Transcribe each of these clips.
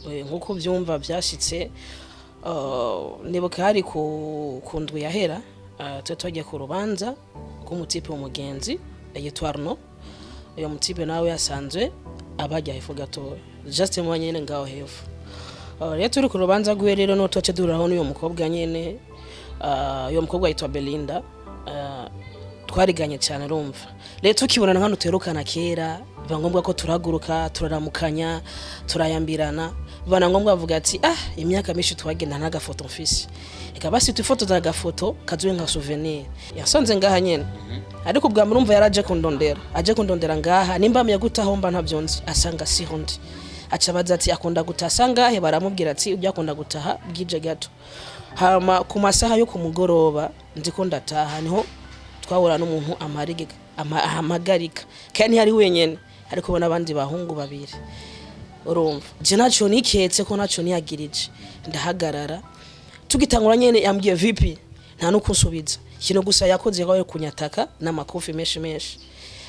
nkuko byumva byashitse nibuka hari ku ndwi yahera twagiye ku rubanza rw'umutipe w'umugenzi yitwa Arno uyo mutipe nawe yasanzwe abajya ifu gato just mu nyene ngaho hefu rero turi ku rubanza rwe rero no twace duraraho n'uyo mukobwa nyene uyo mukobwa yitwa Belinda twariganye cyane rumva rero tukibonana hano tuherukana kera biba ngombwa ko turaguruka turaramukanya turayambirana bana ngombwa bavuga ati imyaka myinshi twagenda n'agafoto mfise eka basi tufoto za gafoto kazuye nka souvenir yasanze ngaha nyene ariko bwa murumva yaraje kundondera ngaha nimba mya gutaho mba ntavyonzi asanga si hondi acabaza ati akunda gutasa ngahe baramubwira ati ujya akunda gutaha bwije gato hama ku masaha yo kumugoroba ndiko ndataha niho twahura n'umuntu amagarika kandi hari wenyene ariko bona abandi bahungu babiri urumva je naco niketse ko naco niyagirije ndahagarara tugitangura nyene yambwiye vipi nta nukunsubiza kino gusa yakoze gawe kunyataka n'amakofi menshi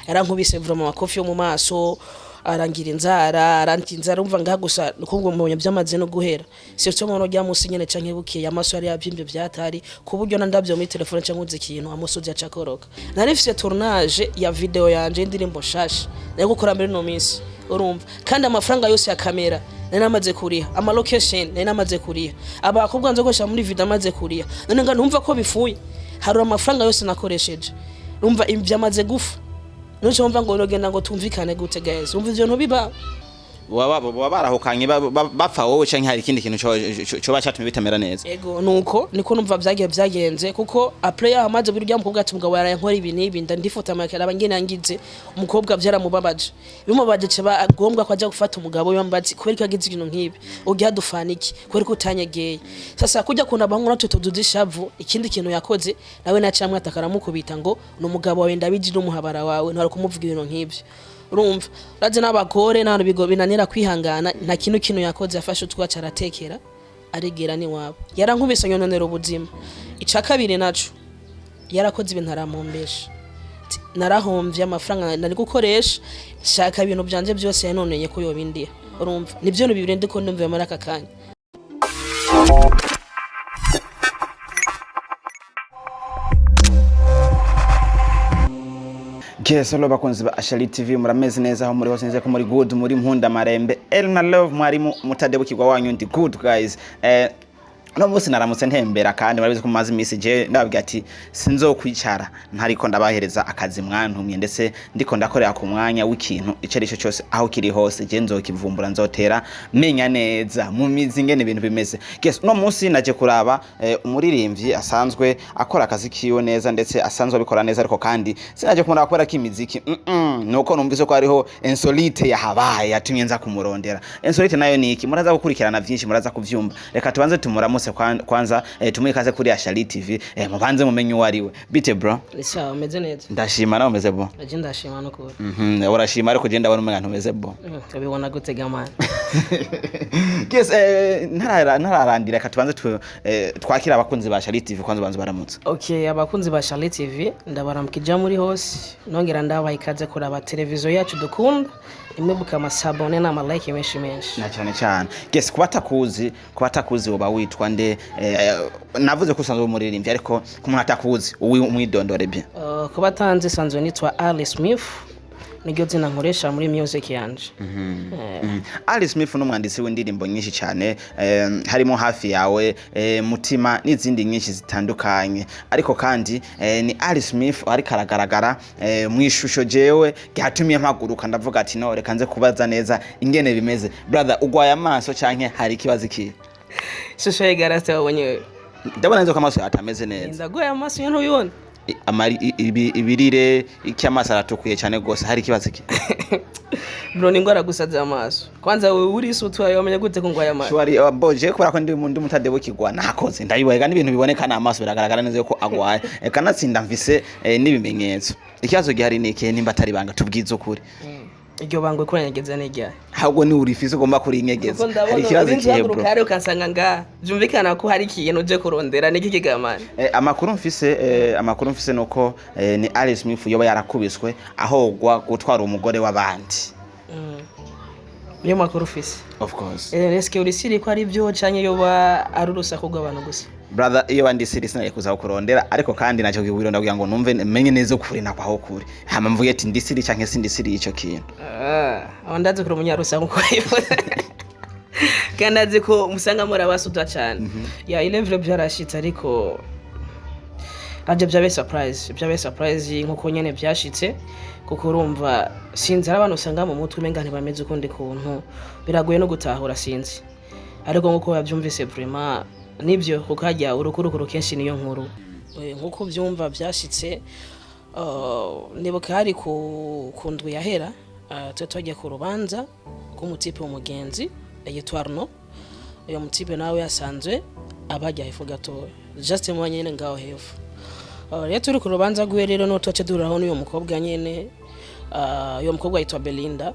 arankubise vraiment amakofi yo mu maso arangira inzara umva ngaha gusa kubwo mubonye byamaze no guhera siryo mono rya musi nyene canke bukiye amaso yari yabyimbye byatari kubujyo ndabyo muri telefone canke uzi ikintu amusozi acakoroka narifise tournage ya video yanje indirimbo shasha nayo gukora mbere no minsi urumva kandi amafaranga yose ya kamera nari namaze kuriha ama location nari namaze kuriha abakobwa nzogosha muri video amaze kuriha none nga numva ko bifuye harura amafaranga yose nakoresheje urumva ibyamaze gufa Nucho mva ngo urogenda ngo tumvikane gute guys umva ivyo ntubiba barahukanye bapfa wowe canke hari ikindi kintu cyo bacatumye bitamera neza ego nuko niko numva byagenze kuko a player amaze buri ryamukobwa ati mugabo yarayankora ibi nibi ndifota amakara abangene yangize umukobwa byaramubabaje bimubabaje ceba agombwa ko ajya gufata umugabo yambazi kubera ko yagize ibintu nkibi ugiye dufaniki kubera ko utanyegeye sasa kujya kuna bangura tutududishavu ikindi kintu yakoze nawe nacamwe atakaramukubita ngo numugabo wawe ndabiji n'umuhabara wawe ntari kumuvuga ibintu nkibyo urumva raje n'abagore n'abantu bigo binanira kwihangana nta kintu yakoze yafashe utwaca aratekera arigera ni wabo yarankubise nyononera ubuzima ica kabiri naco yarakoze ibintu aramumbesha narahomvye amafaranga nari gukoresha shaka ibintu byanje byose yanoneye ko yobindiye urumva nivyo bibiri ndiko ndumva muri aka kanya Solo bakunzi ba Ashali TV murameze neza aho muri hose neze ko muri good muri mpunda marembe Elna Love mwarimu mutadebukirwa wanyu ndi good guys no musi naramutse ntembera kandi barabize ko mazi message ndababwira ati sinzokwicara ntariko ndabahereza akazi mwantumye ndetse ndiko ndakorera ku mwanya w'ikintu icerisho cyose aho kiri hose je nzokivumbura nzotera menya neza mu mizi ngene ibintu bimeze no musi naje kuraba umuririmbyi asanzwe akora akazi kiyo neza ndetse asanzwe abikora neza ariko kandi sinaje kumura akora kimiziki nuko numvise ko ariho insolite yahabaye yatumye nza kumurondera insolite nayo niki muraza gukurikirana byinshi muraza kuvyumva reka tubanze tumura kwanza tumwikaze kuri Ashali TV mubanze mumenye wariwe bite bro Sawa umeze neza ndashima nawe umeze bo aje ndashima no ko urashima ariko je ndabona umenga ntumeze bo ubibona gutega man ntararandira katubanze twakira abakunzi ba Ashali TV kwanza banze baramutse okay abakunzi ba Ashali TV ndabaramukija muri hose nongera ndabaye ikaze kuraba televiziyo yacu dukunda imwe buka amasabone n'ama like menshi na cyane kubatakuzi uba witwa nde navuze ko usanzwe umuririmbyi ariko kumuntu atakuzi umwidondore bye kubatanze sanzwe nitwa Ali Smith niryo zina nkoresha muri music yanje Ali Smith n'umwanditsi w'indirimbo nyinshi cyane harimo hafi yawe mutima n'izindi nyinshi zitandukanye ariko kandi ni Ali Smith ari karagaragara mu ishusho jewe gatumye mpaguruka ndavuga ati no reka nze kubaza neza ingene bimeze brother ugwaye amaso canke hari ikibazo ki shusho yegarase wabonye ndabona nzo kamaso atameze neza ndagwaye amaso yano yone amari ibirire icyamaso aratukuye cyane gose hari kibazo ki bro ningora gusaza amaso kwanza wewe uri sutu ayo amenye gute ko ngwaye amaso shwari boje kubera ko ndi mundu mutadebukirwa nakoze ndayiboyega n'ibintu biboneka na amaso biragaragara neza ko agwaye kanatsinda mvise n'ibimenyetso ikibazo gihari neke nimba atari banga tubwize ukuri iryo bangwe kuranyegeza n'ijya ahubwo ni urifise ugomba kuri inyegeza hari ikibazo kihe bro kare ukansanga nga byumvikana ko hari ikintu je kurondera n'iki kigamana amakuru mfise nuko ni Ali Smith yoba yarakubiswe ahogwa gutwara umugore w'abandi niyo makuru ufise of course eske uri siri ko ari byo canke yoba ari urusaku rw'abantu gusa brother iyo wandi siri sinaye kuza kurondera ariko kandi naco kibwiro ndavuga ngo numve menye neza ukuri nakwa aho kuri hama mvuge ati ndi siri canke sindi siri ico kintu abandaze kuri umunyarusaku ko kandi azi ko musanga muri abasuda cyane ya ilevre byarashitse ariko aje byabe surprise nkuko nyene byashitse kuko urumva sinzi abantu usanga mu mutwe menga ntibameze ukundi kuntu biragoye no gutahura sinzi ariko nkuko yabyumvise vraiment nibyo kuko hajya urukurukuru kenshi niyo nkuru nkuko byumva byashitse nibuka hari ku ndwi yahera twagiye ku rubanza rw'umutipe w'umugenzi Twarno uyo mutipe nawe yasanzwe abajya hefu gato just mu nyene ngaho hefu rero turi ku rubanza rwe rero no twace duraho n'uyo mukobwa nyene uyo mukobwa yitwa Belinda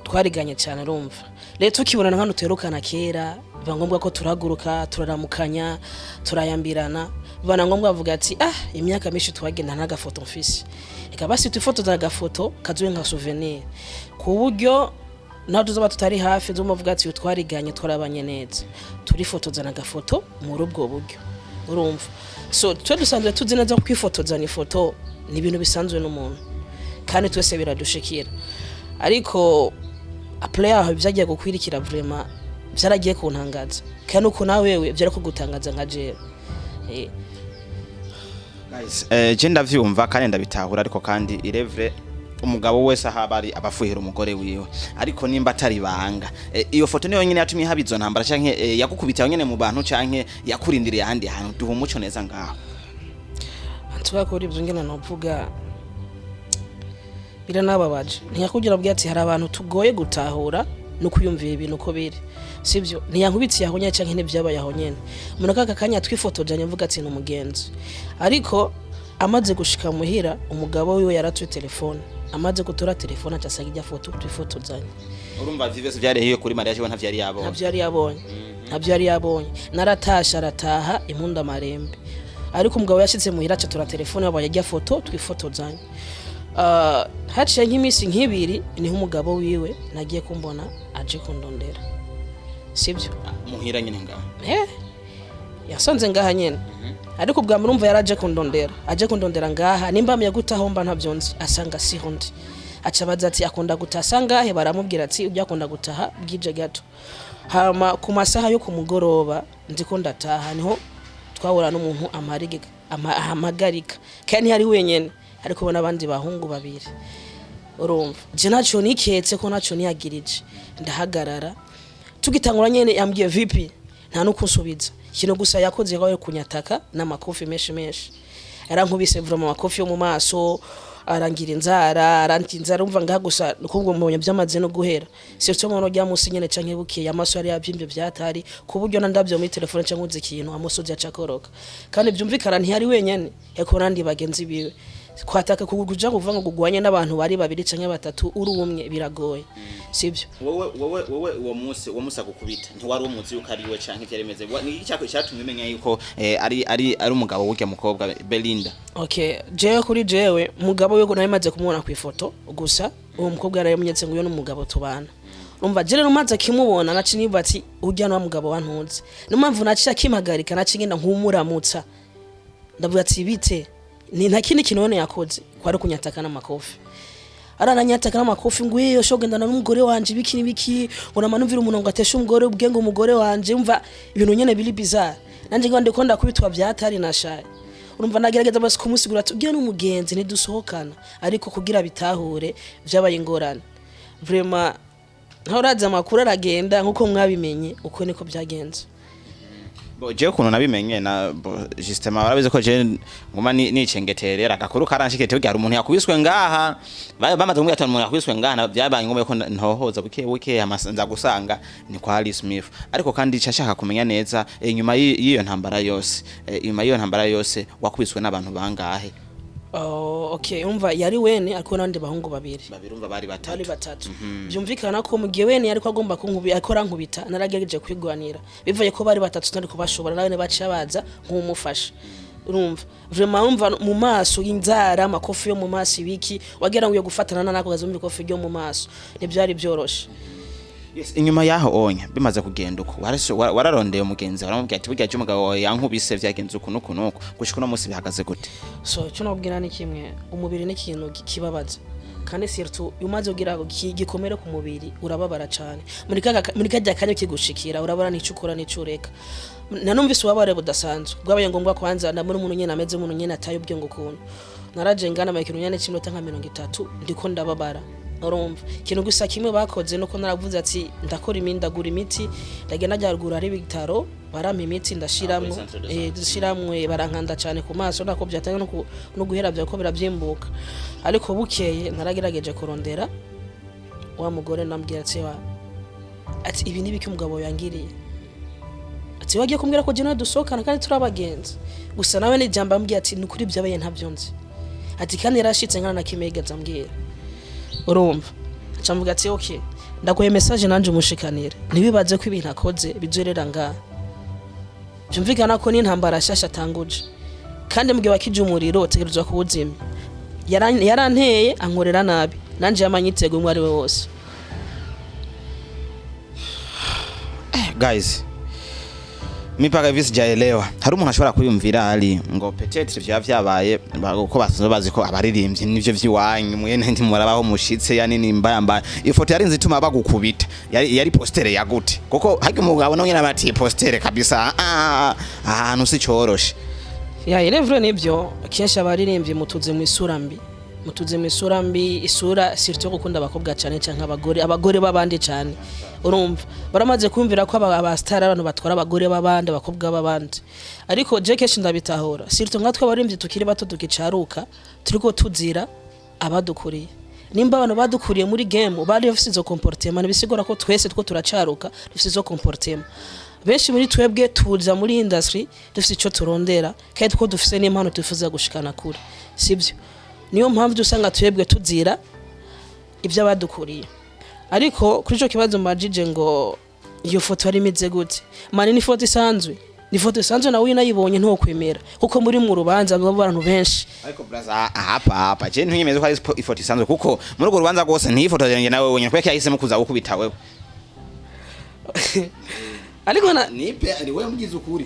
twariganye cyane rumva rero tukibonana nkano terukana kera biba ngombwa ko turaguruka turaramukanya turayambirana bana ngombwa bavuga ati imyaka myinshi twagenda n'agafoto mfise reka basi tufoto z'agafoto kazuye nka souvenir ku buryo naho tuzoba tutari hafi nzomuvuga ati twariganye twarabanye neza turifotozana agafoto muri ubwo buryo urumva so twe dusanzwe tuzi neza ko kwifotozana ifoto ni ibintu bisanzwe n'umuntu kandi twese biradushikira ariko player aho byagiye gukwirikira vraiment byaragiye kuntangaza kandi uko nawe wewe byari ko gutangaza nka je guys je ndavyumva kandi ndabitahura ariko kandi irevre umugabo wese ahabari abafuhira umugore wiwe ariko nimba atari banga iyo foto niyo nyine yatumye habizo ntambara canke yakukubita nyene mu bantu canke yakurindiriye ahandi hantu duha umuco neza ngaho antuka ko ibyo ngena novuga biranababaje ntiyakugira bwati hari abantu tugoye gutahura no kuyumvira ibintu ko biri sivyo ntiyankubitsi yahonya canke ntibyabaye ahonyene umuntu kaka kanya twifotojanye mvuga ati no mugenzi ariko amaze gushika muhira umugabo wiwe yaratwe telefone amaze gutora telefone acasaga ijya foto twifotozanye urumva vivese byarihiye kuri Maria cyo ntavyari yabonye ntavyari yabonye naratasha arataha impunda marembe ariko umugabo yashitse muhira aca tora telefone yabo yajya foto twifotozanye haciye nk'imisi nk'ibiri niho umugabo wiwe nagiye kumbona aje kundondera sibyo muhira nyine ngaho yasonze ngaha nyene ariko bwa murumva yaraje kundondera ngaha nimba mye gutaho mba ntavyonzi asanga siho ndi aca baza ati akunda gutasanga he baramubwira ati ujya akunda gutaha bwije gato hama ku masaha yo kumugoroba ndiko ndataha niho twahura n'umuntu amagarika kandi hari wenyene ariko bona abandi bahungu babiri urumva je naco niketse ko naco niyagirije ndahagarara tugitangura nyene yambwiye vipi nta nukunsubiza kino gusa yakoze gawe kunyataka n'amakofi menshi arankubise vura mu makofi yo mu maso arangira inzara umva ngaha gusa kubwo mbonye byamaze no guhera sicyo mono rya musi nyene canke bukiye amaso ari yabyimbye byatari ku buryo nandavyo muri telefone canke uzi ikintu amusozi acakoroka kandi byumvikana ntiyari wenyene yako nandi bagenzi biwe kwataka kuguja kuva ngo gugwanye n'abantu bari babiri canke batatu uri umwe biragoye sibyo wowe uwo musi akukubita ntiwari umuzi yuko ari we canke byaremeze ni cyako cyatumye umenya yuko ari umugabo w'urya mukobwa Belinda okay jewe kuri jewe mugabo we nawe maze kumubona ku ifoto gusa uwo mukobwa yaramunyetse ngo yo n'umugabo tubana umva jere numaze kimubona naci niba ati ujya no mugabo wantunze numamvu naci akimagarika naci ngenda nkumuramutsa ndavuga ati bite ni ntakindi kinone yakoze kwari kunyataka n'amakofi arananyataka n'amakofi ngo iyo shogendana n'umugore wanje biki ngo manumvira umuntu ngo ateshe umugore ubwenge umugore wanje umva ibintu nyene bili bizarre nanje ngo ndiko ndakubitwa byatari nashaye urumva nagerageza basi kumusigura ati ugiye n'umugenzi ntidusohokana ariko kugira bitahure byabaye ingorane vraiment nta uraza amakuru aragenda nkuko mwabimenye uko niko byagenze je kuno nabimenye na justement barabize ko je ngoma nicengeterera agakuru karanshikete ugiye hari umuntu yakubiswe ngaha bamaze kumwe atanu umuntu yakubiswe ngaha byabaye ngoma ko ntohoza buke amasanza gusanga ni kwa Ali Smith ariko kandi cashaka kumenya neza inyuma y'iyo ntambara yose wakubiswe n'abantu bangahe okay umva yari wene ariko nandi bahungu babiri umva bari batatu byumvikana ko mugiye wene ariko agomba kunkubira akora nkubita naragejeje kwigwanira bivuye ko bari batatu ndari kubashobora nawe baciye baza nk'umufasha urumva vraiment umva mu maso y'inzara amakofi yo mu maso ibiki wagera ngo yo gufatana nako gazumva ikofi ryo mu maso ntibyari byoroshe. Yes, inyuma yaho onya bimaze kugenda uko wararondeye umugenzi waramubwiye ati burya cy'umugabo yankubise vyagenze uko nuko nuko gushika no musi bihagaze gute? So cyo nobwira ni kimwe umubiri ni ikintu kibabaza kandi surtout umaze kugira gikomere ku mubiri urababara cyane muri kajya kanyo kigushikira urabara n'icyo ukora n'icyo ureka. Nanumvise ubabare budasanzwe bwabaye ngombwa kwanza na muri umuntu nyene ameze umuntu nyene ataye ubwenge ukuntu naraje ngana mu kintu nyene cy'iminota nka 30 ndiko ndababara. Urumva ikintu gusa kimwe bakoze nuko naravuze ati ndakora imindagura imiti ndagenda ryarugura ari bitaro barampa imiti ndashiramwe barankanda cyane ku maso nako byatanye no guhera bya ko birabyimbuka. Ariko bukeye naragerageje kurondera wa mugore nambwira ati ibi nibiki umugabo yangiriye ati wagiye kumbwira ko jeno dusokana kandi turabagenzi gusa nawe ni jamba ambwira ati nukuri byabaye ntabyo nzi ati kandi yarashitse nkana na kimega zambwira. Urumva cyamvuga ati okay ndagoye message nanje umushikanire nibibaze ko ibintu akoze bizerera nga byumvikana ko ni ntambara shasha tanguje kandi mbwe bakije umuriro tegerezwa kuwuzima yaranteye ankorera nabi nanje yamanyitego umwe ari we wose. Guys mipaka visi jaelewa hari umuntu ashobora kuyumvira ali ngo peut-être vyabaye ko basanzwe bazi ko abaririmbyi nivyo vyiwanyu mwene ndi murabaho mushitse yani mbaya ifoto yari nzituma bagukubita yari postere ya gute koko haki umugabo no nyina bati postere kabisa ahantu si coroshe ya irevre nibyo kenshi abaririmbyi mutuze mu isura mbi isura surtout gukunda abakobwa cyane cyangwa abagore babandi cyane. Urumva baramaze kumvira ko abastar abantu batwara abagore babandi abakobwa babandi ariko je kenshi ndabitahora surtout nka twabarimbyi tukiri bato tukicaruka turiko tuzira abadukuriye nimba abantu badukuriye muri game bari bafite izo comportement bisigura ko twese two turacaruka dufite izo comportement. Benshi muri twebwe tuza muri industry dufite ico turondera kandi ko dufite n'impano tufuza gushikana kure sibyo niyo mpamvu dusanga twebwe tuzira ibyo abadukuriye. Ariko kuri cyo kibazo majije ngo iyo foto ari imeze gute mani ni foto isanzwe nawe nayibonye nto kwemera kuko muri mu rubanza abantu benshi. Ariko brother hapa je ntiyemeze ko ari ifoto isanzwe kuko muri urwo rubanza rwose nti ifoto yanjye nawe wonye kweke yahisemo kuza gukubita wewe ariko nipe ari wewe mugize ukuri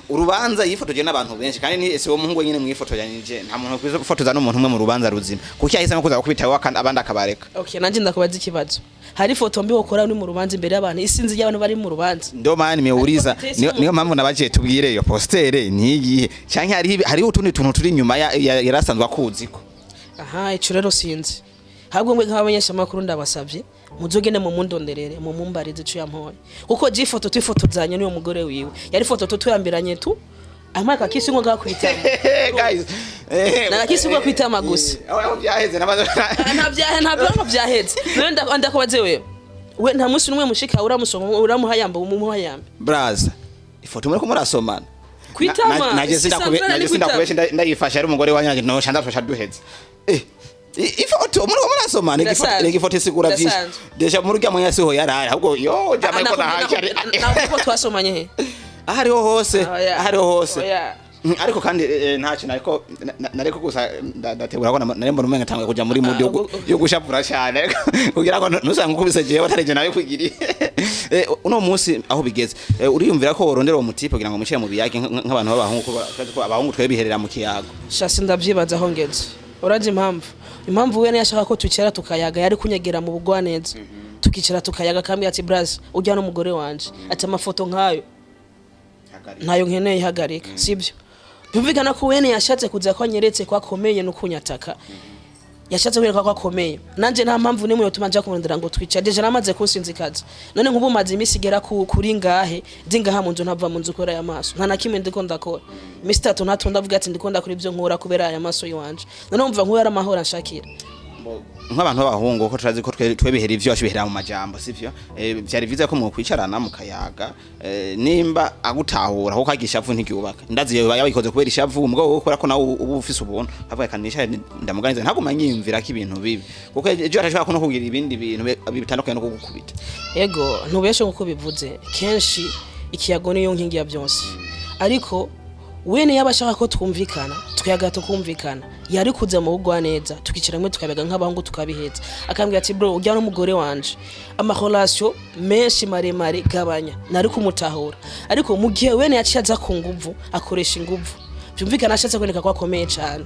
urubanza yifotoje n'abantu benshi kandi ni ese wo muhungu nyine mwifotoje nta muntu kwizo gufotoza n'umuntu umwe mu rubanza ruzima kuko yahisemo kuza gukubita wewe kandi abandi akabareka. Okay nanje ndakubaza ikibazo hari foto mbi ukora uri mu rubanza imbere y'abantu isinzi y'abantu bari mu rubanza ndo mani meuriza niyo mpamvu nabaje tubwire iyo postere nigihe canke hari utundi tuntu turi nyuma yarasanzwe akuziko. Aha ico rero sinzi habwo mwe nk'abanyesha makuru ndabasavye muzogene mu mundonderere mu mumbarize cyo yampoye kuko je ifoto twifotozanye niyo mugore wiwe yari foto tuyambiranye tu amaka kisi ngo ngakwita guys nakisi ngo kwitama gusa aho byaheze ntabyo byaheze nenda ndakubaze we nta musi numwe mushika uramuhayamba umuhayamba braza ifoto muri ko murasomana kwitama nageze ndakubeshe ndayifasha ari umugore wanyanje no shandafasha duheze ifoto muri ko murasomana ifoto isigura byinshi deja muri rya mwanya siho yarari ahubwo yo jama ko nahakari ntabwo twasomanye he ahariho hose ariko kandi ntacyo nariko gusa ndategura ko narembo numenga tangwe kuja muri mood yo gushapura cyane kugira ngo nusanga ukubise jewe batareje nawe kwigiri uno munsi aho bigeze uriyumvira ko worondera uwo mutipe kugira ngo mushire mu biyage nk'abantu b'abahungu ko abahungu twe biherera mu kiyago shasi ndavyibaza aho ngeze uraje impamvu we yashaka ko tukicara tukayaga yari kunyegera mu bugwaneza tukicara tukayaga kambi ati braz ujya no mugore wanje ati amafoto nkayo nayo nkeneye ihagarika sibyo bivugana ko wene yashatse kuza ko anyeretse ko akomeye no kunyataka yashatse kwereka ko akomeye nanje nta mpamvu nimwe yotuma nja kumurondera ngo twica deje namaze kunsinzikaza none nkubu maze imisigera kuri ngahe dingaha mu nzu ntava mu nzu kora ya maso nta nakimwe ndiko ndakora Mr. Tonato ndavuga ati ndiko ndakora ibyo nkora kubera aya maso yiwanje none umva nkuba yari amahoro nshakira nk'abantu b'abahungu ko turazi ko twebihera ivyo ashibihera mu majambo sivyo byari viza ko mu kwicarana mu kayaga nimba agutahura ho kagisha vu ntigyubaka ndazi yabikoze kubera ishavu umugabo ukora ko nawe ubu ufise ubuntu avuga kanisha ndamuganiza ntaguma nyimvira ko ibintu bibi kuko ejo arashobora ko no kugira ibindi bintu bitandukanye no kugukubita yego ntubeshe nkuko bivuze kenshi ikiyago niyo nkingi ya byose ariko wene yabashaka ko twumvikana tukayaga tukumvikana yari kuza mu bugwa neza tukikiramwe tukabiga nk'abangu tukabiheza akambwira ati bro ujya no mugore wanje amarelation menshi maremare gabanya nari kumutahura ariko mu gihe wene yaciyaza ku nguvu akoresha inguvu byumvikana ashatse kweneka ko akomeye cyane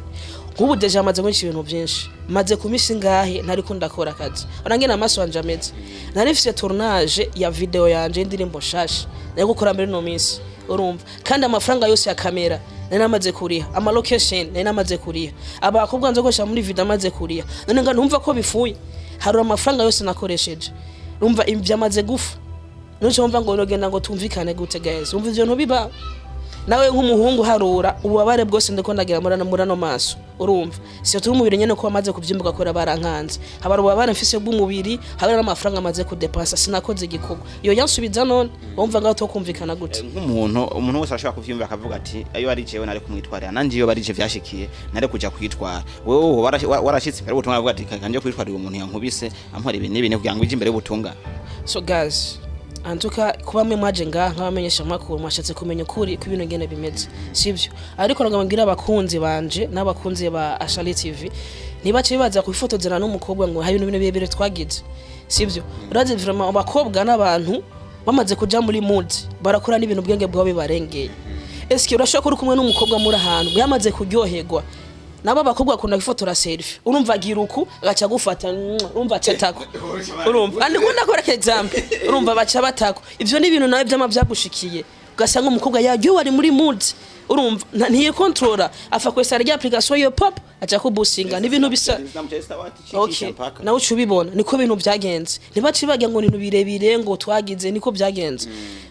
nk'ubu deja amaze menshi ibintu byinshi maze kumisi ngahe ntari ko ndakora akazi orangena amaso wanje ameze nari mfite tournage ya video yanje indirimbo shasha nari gukora mbere no minsi urumva kandi amafaranga yose ya kamera nari namaze kuriha ama location nari namaze kuriha abakobwa nzo gosha muri video amaze kuriha none nga numva ko bifuye hari amafaranga yose nakoresheje urumva ivyamaze gufa none umva ngo nogenda ngo tumvikane gute guys umva ivyo ntubiba nawe nk'umuhungu harura ububabare bwose ndiko ndagira murano maso urumva siyo turi umubiri nyene ko bamaze kuvyimbuka kora barankanze habara ububabare mfise bw'umubiri habara n'amafaranga amaze kudepensa sinakoze igikorwa iyo yansubiza none wumva ngaho to kumvikana gute umuntu wese arashobora kuvyumva akavuga ati ayo ari jewe nari kumwitwarira nanje iyo barije vyashikiye nari kuja kwitwara wewe warashitse imbere ubutumwa avuga ati kanje kwitwarira umuntu yankubise ampora ibintu n'ibintu kugira ngo ije imbere y'ubutunga so guys antuka kuba mwe maje ngaha nk'abamenyesha makuru mwashatse kumenya ukuri ku bintu ngene bimeze sivyo ariko ngambwira abakunzi banje n'abakunzi ba Ashali TV nibace bibaza ku ifoto zera n'umukobwa ngo hari ibintu birebire twagize sivyo urazi vraiment abakobwa n'abantu bamaze kuja muri mood barakora n'ibintu bwenge bwabo bibarengeye eske urashaka uri kumwe n'umukobwa muri ahantu yamaze kuryoherwa nabo bakobwa kunda ifotora selfie urumva giruku agaca gufata urumva cetako urumva andi kunda kora example urumva baca batako ivyo ni ibintu nawe byama byagushikiye ugasanga umukobwa yaryo wari muri mood urumva ntiye controller afa kwesa rya application yo pop aca kubusinga ni ibintu bisa okay nawe ucubibona niko ibintu byagenze nibaci bagira ngo ibintu birebire ngo twagize niko byagenze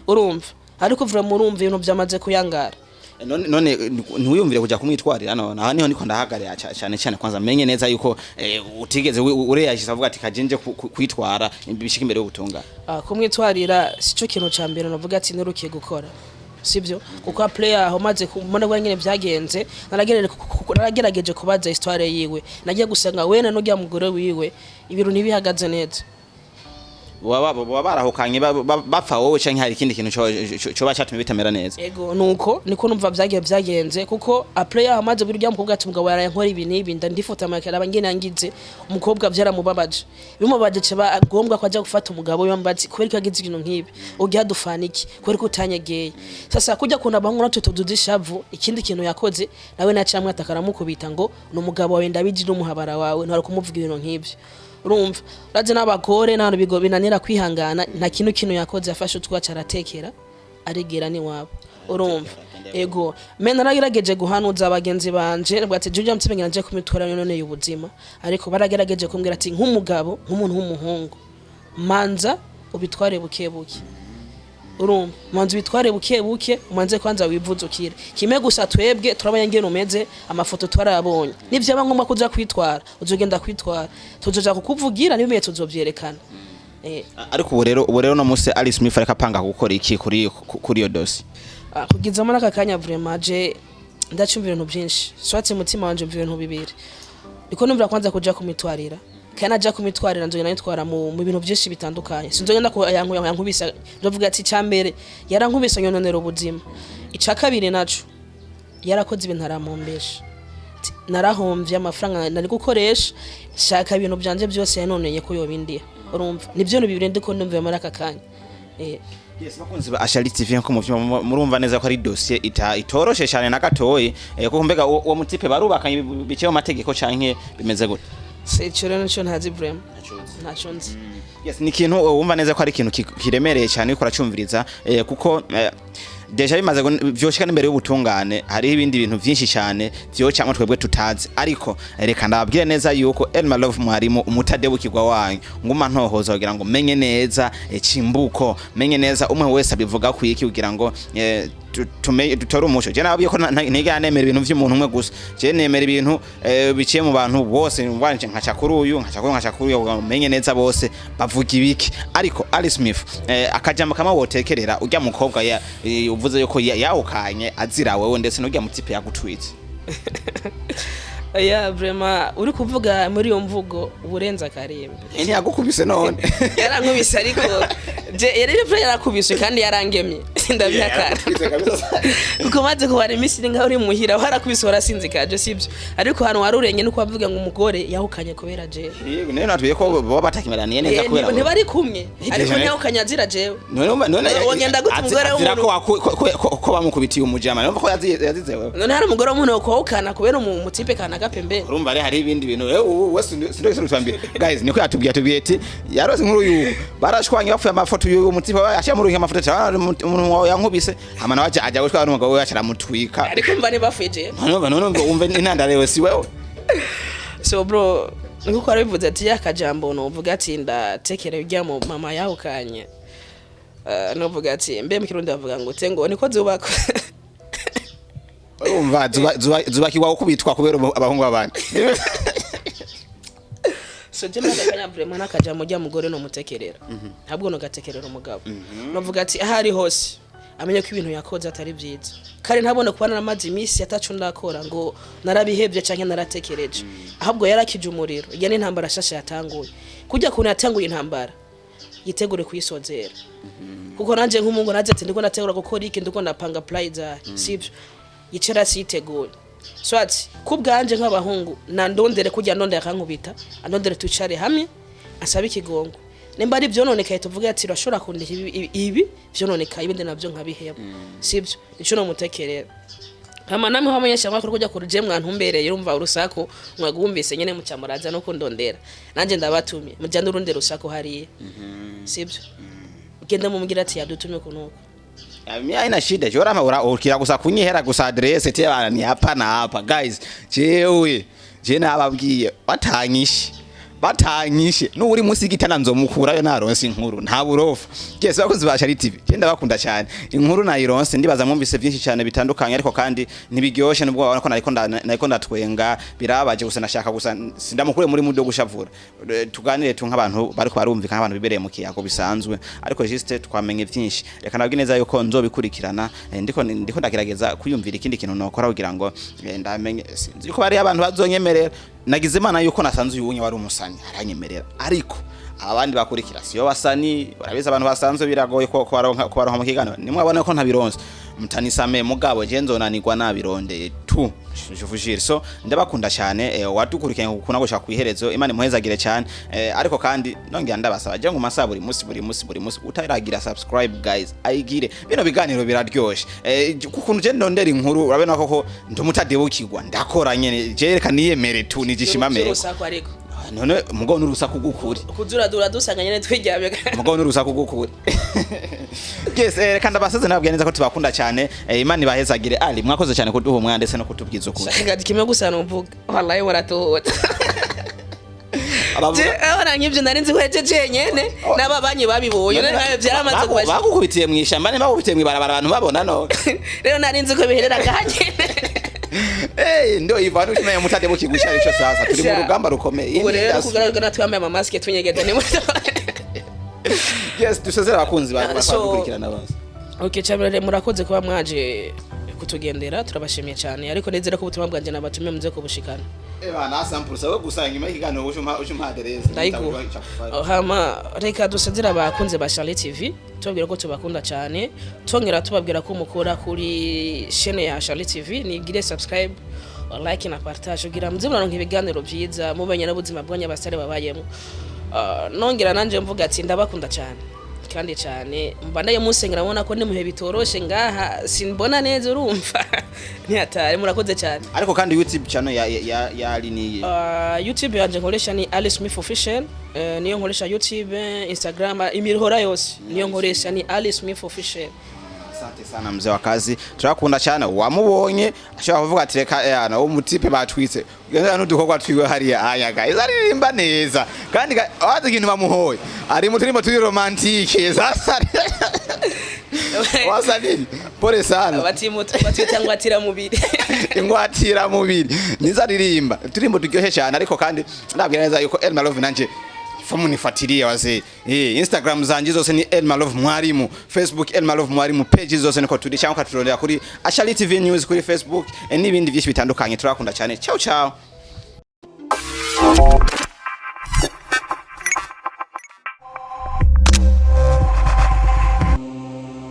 urumva ariko vraiment urumva ibintu byamaze kuyangara none ntuyumvire kuja kumwitwarira none aha niho niko ndahagarira cyane cyane kwanza menye neza yuko utigeze ureyashisa avuga ati kajenje kwitwara bishika imbere y'ubutunga kumwitwarira sico kintu cambere navuga ati nerukiye gukora sibyo kuko player aho maze kubona ngo nyene byagenze naragerageje kubaza histoire yiwe nagiye gusanga wena no gya mugore wiwe ibintu ntibihagaze neza barahukanye bapfa wowe canke hari ikindi kintu cyo bacatumye bitamera neza ego nuko niko numva byagenze kuko a player amaze buri ryamukobwa ati mugabo yarankora ibi nibi ndifota amakara abangene yangize umukobwa byaramubabaje bimubabaje ceba agombwa ko ajya gufata umugabo yambazi kubera ko yagize ibintu nkibi ugiye dufana iki kubera ko utanyegeye sasa kujya kuna bangura tutududishavu ikindi kintu yakoze nawe nacamwe atakaramukubita ngo no mugabo wawe ndabije n'umuhabara wawe ntari kumuvuga ibintu nkibyo urumva uraje n'abagore n'abantu bigo binanira kwihangana nta kintu yakoze yafashe utwaca aratekera aregera ni wabo urumva ego mena naragerageje guhanuza abagenzi banje bwate juje mtsibengera nje kumitwara none y'ubuzima ariko baragerageje kumbwira ati nk'umugabo nk'umuntu w'umuhungu manza ubitware bukebuke urumva manza ubitware bukebuke umanze kwanza wivuzukire kime gusa twebwe turabanya ngene umeze amafoto twarabonye nivyo abangomba kuja kwitwara uzogenda kwitwara tuzoja kukuvugira nibimeye tuzovyerekana ariko ubu rero no muse Alice Smith areka panga gukora iki kuri iyo dosi kugiza muri aka kanya vraiment je ndacumva ibintu byinshi swatse mutima wanje ibintu bibiri niko numvira kwanza kuja kumitwarira kana aja kumitwarira nzo nayitwara mu bintu byinshi bitandukanye sinzogenda ko yankubisa ndavuga ati cyambere yarankubisa nyononero ubuzima ica kabiri naco yarakoze ibintu aramombesha narahomvye amafaranga nari gukoresha shaka ibintu byanje byose yanoneye ko yobindiye urumva nibyo bibiri ndiko ndumva muri aka kanya yes bakunzi ba Ashali TV nko murumva neza ko ari dossier itoroshe cyane na gatoyi kuko mbega uwo mutipe barubakanye biceho amategeko canke bimeze gute secure n'icyo ntazi vraiment ntaco nzi yes ni kintu wumva neza ko ari kintu kiremereye cyane uko racumviriza kuko deja bimaze vyoshika n'imbere y'ubutungane hari ibindi bintu byinshi cyane vyocamwe twebwe tutazi ariko reka ndababwire neza yuko Elma Love mwarimu umutadebukirwa wanyu nguma ntohoza kugira ngo menye neza cimbuko menye neza umwe wese abivuga ku iki kugira ngo tutore umuco je nabiye ko ntiga nemera ibintu vy'umuntu umwe gusa je nemera ibintu biciye mu bantu bose wanje nkaca kuri uyu menye neza bose bavuga ibiki ariko Alice Smith akajambo kama wotekerera ujya mukobwa uvuze yuko yawukanye azira wewe ndetse n'ujya mutipe yagutwitse ya vraiment uri kuvuga muri iyo mvugo uburenza karimbe ntiyagukubise none yarankubise ariko je yarakubise kandi yarangemye ndabihakana kuko maze kubara imisiri ngaho uri muhira warakubise warasinzikaje sibyo ariko hano warurenge nuko bavuga ngo umugore yahukanye kubera je yego none natuye ko baba batakimeraniye neza kubera ntibari kumwe ariko nyahukanye azira jewe none wongenda gute umugore w'umuntu ko bamukubitiye umujama numva ko yazize wewe none hari umugore w'umuntu kohukana kubera umutipe kana gapembe urumva ari hari ibindi bintu wese sindoke twambire guys niko yatubwiye ati yarose nkuru yu barashwanye bapfuye amafoto y'umutipe yashya mu ruhinga amafoto umuntu yankubise amana waje ajya gutwara n'umugabo we yashira mutwika ariko mva nibafije none umve inandarewe si wewe so bro nkuko arabivuze ati yakajambo no uvuga ati ndatekera ujya mu mama yahukanye no uvuga ati mbe mu kirundi bavuga ngo tengo niko zubako umva zubakirwa kubitwa kubera abahungu babandi so je ndakanya vraiment nakajambo rya mugore no mutekerera ntabwo no gatekerera umugabo no uvuga ati ahari hose amenye ko ibintu yakoze atari byiza kandi ntabone kubana n'amazi imisi atacu ndakora ngo narabihebye canke naratekereje ahubwo yarakije umuriro yani intambara shasha yatanguye kujya kuntu yatanguye intambara yitegure kuyisozera kuko nanje nk'umungu naje ati ndiko nategura gukora iki ndiko ndapanga pliza sibyo yicara siteguye so ati kubwanje nk'abahungu nandondere kujya ndonde yakankubita andondere tucare hamwe asaba ikigongo nimba ari byo none kaye tuvuga ati rashora kundika ibi byo none kaye ibindi nabyo nkabiheba sibyo nico no mutekerera kama namwe hamanyesha makuru kujya kuruje mwantumbereye urumva urusaku mwagumvise nyene mucamuraza no kundondera nanje ndabatumye mujya ndurundi rusaku hariye sibyo ugenda mumugira ati yadutumye kunuko mimi haina shida jora ukira gusa kunyihera gusa address eti bana ni hapa na hapa guys jewe je nababwiye batanyishe n'uri musigitana nzomukurayo naronse inkuru nta burofa yes bakozi ba Charity TV je ndabakunda cyane inkuru nayironse ndibaza mwumvise byinshi cyane bitandukanye ariko kandi nibiryoshe nubwo babona ko nariko ndatwenga birabaje gusa nashaka gusa sindamukure muri mudo gushavura tuganire tu nk'abantu bariko barumvika nk'abantu bibereye mu kiyago bisanzwe ariko juste twamenye byinshi reka nabwi neza yuko nzobikurikirana ndiko ndagerageza kuyumvira ikindi kintu nokora kugira ngo ndamenye nziko bari abantu bazonyemerera nagize imana yuko nasanze uyunye wari umusani aranyemerera ariko abandi bakurikira siyo basani barabiza abantu basanzwe biragoye ko baronka mu kiganiro nimwabona ko ntabironse mutanisame mugabo je nzonanirwa nabirondeye tu juvugire so ndabakunda cyane wadukurikanye gukuna go shaka kwiherezo imana muhezagire cyane ariko kandi nongera ndabasaba je ngo masa buri musi utaragira subscribe guys ayigire bino biganiro biraryoshe kukuntu je ndondera inkuru urabena ko ndumutadebukirwa ndakora nyene je reka niyemere tu nigishimamere none mugo n'urusaku gukuri kuzuradura dusanga nyene twijyabye mugo n'urusaku gukuri yes kandi abasaze nababwiye neza ko tubakunda cyane imana ibahezagire ali mwakoze cyane kuduha umwanya ndetse no kutubwiza ukuri shaka kimwe gusa numvuga wallahi waratohota abana nk'ibyo narinzi kwejeje nyene n'ababanyi babibonye nayo byaramaze kubasha bagukubitiye mu ishamba ne bagukubitiye mu ibarabara abantu babona no rero narinzi ko biherera gahanye ndio ivanu kimenya mutade bukigusha ico sasa turi mu rugamba rukomeye ubu rero kugaragara twambaye ama mask tunyegeza ni muto yes dusezera abakunzi bakurikirana bose okay cyabere murakoze kuba mwaje kutugendera turabashimiye cyane ariko nezera ko ubutumwa bwanje nabatumye muze kubushikana na sample sawe gusa nyuma y'ikigano ushuma adereza ndayiko hama reka dusezera abakunze ba Charity TV tubabwira ko tubakunda cyane tongera tubabwira ko mukora kuri chaîne ya Charity TV nigire subscribe like na partage ugira muzimana nk'ibiganiro byiza mubenye n'ubuzima bwanya basare babayemo nongera nanje mvuga ati ndabakunda cyane kandi cyane mbandaye musengera mubona ko ndi muhe bitoroshe ngaha sinbona neza urumva ntiyatare murakoze cyane ariko kandi YouTube channel ya lini YouTube yanje nkoresha ni Alice Smith Official niyo nkoresha YouTube Instagram imirihora yose niyo nkoresha ni Alice Smith Official. Asante sana mzee wa kazi turakunda cyane wamubonye ashaka kuvuga ati reka yana wo mutipe batwitse ugenda n'udukorwa twiwe hariya aya guys aririmba neza kandi wazi ikintu bamuhoye ari mu turimo turi romantike sasa wasanini pole sana batitangwatira mubiri ingwatira mubiri nizaririmba turimo turyohe cyane ariko kandi ndabwira neza yuko Elma Love nanje munifuatilie wazee Instagram zanje zose ni Elma Love Mwarimu, Facebook Elma Love Mwarimu, page zose niko turi cyangwa katurondera kuri Charity TV News kuri Facebook n'ibindi byinshi bitandukanye turakunda cyane. Ciao ciao.